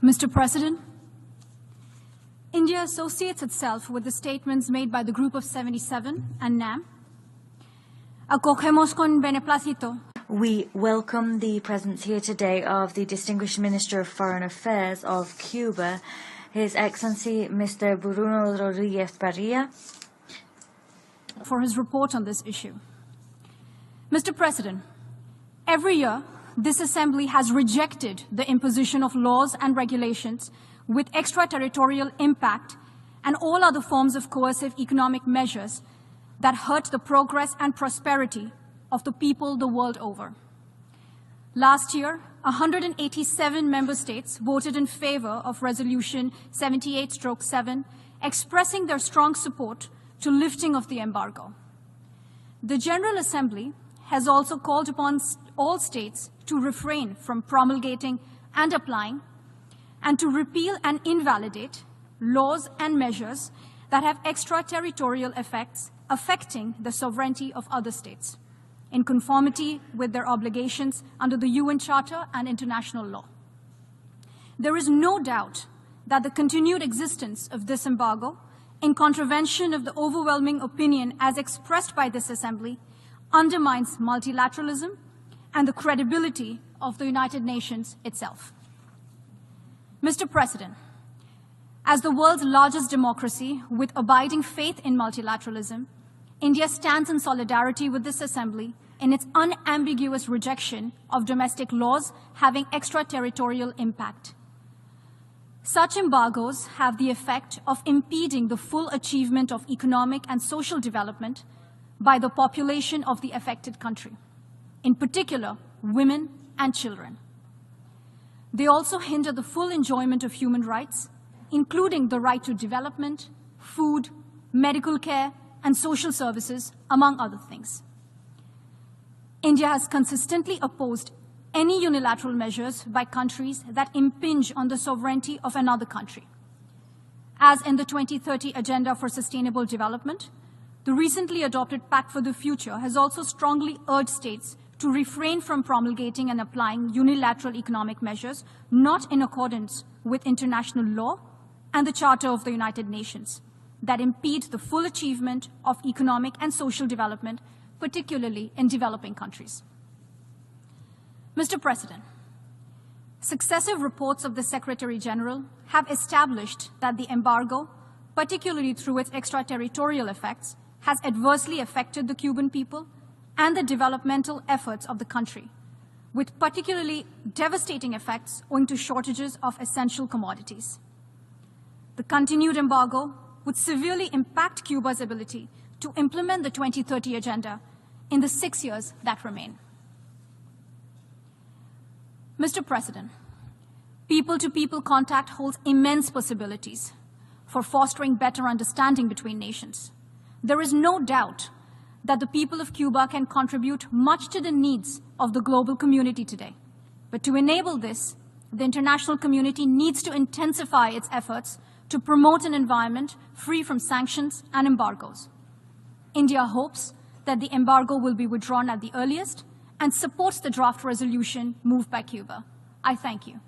Mr. President, India associates itself with the statements made by the Group of 77 and NAM. Acogemos con beneplácito. We welcome the presence here today of the Distinguished Minister of Foreign Affairs of Cuba, His Excellency Mr. Bruno Rodriguez Parrilla, for his report on this issue. Mr. President, every year, this Assembly has rejected the imposition of laws and regulations with extraterritorial impact and all other forms of coercive economic measures that hurt the progress and prosperity of the people the world over. Last year, 187 member states voted in favor of Resolution 78/7, expressing their strong support to lifting of the embargo. The General Assembly has also called upon all states to refrain from promulgating and applying and to repeal and invalidate laws and measures that have extraterritorial effects affecting the sovereignty of other states, in conformity with their obligations under the UN Charter and international law. There is no doubt that the continued existence of this embargo, in contravention of the overwhelming opinion as expressed by this Assembly, undermines multilateralism and the credibility of the United Nations itself. Mr. President, as the world's largest democracy with abiding faith in multilateralism, India stands in solidarity with this Assembly in its unambiguous rejection of domestic laws having extraterritorial impact. Such embargoes have the effect of impeding the full achievement of economic and social development by the population of the affected country, in particular, women and children. They also hinder the full enjoyment of human rights, including the right to development, food, medical care, and social services, among other things. India has consistently opposed any unilateral measures by countries that impinge on the sovereignty of another country. As in the 2030 Agenda for Sustainable Development, the recently adopted Pact for the Future has also strongly urged states to refrain from promulgating and applying unilateral economic measures not in accordance with international law and the Charter of the United Nations that impede the full achievement of economic and social development, particularly in developing countries. Mr. President, successive reports of the Secretary General have established that the embargo, particularly through its extraterritorial effects, has adversely affected the Cuban people and the developmental efforts of the country, with particularly devastating effects owing to shortages of essential commodities. The continued embargo would severely impact Cuba's ability to implement the 2030 Agenda in the 6 years that remain. Mr. President, people-to-people contact holds immense possibilities for fostering better understanding between nations. There is no doubt that the people of Cuba can contribute much to the needs of the global community today. But to enable this, the international community needs to intensify its efforts to promote an environment free from sanctions and embargoes. India hopes that the embargo will be withdrawn at the earliest and supports the draft resolution moved by Cuba. I thank you.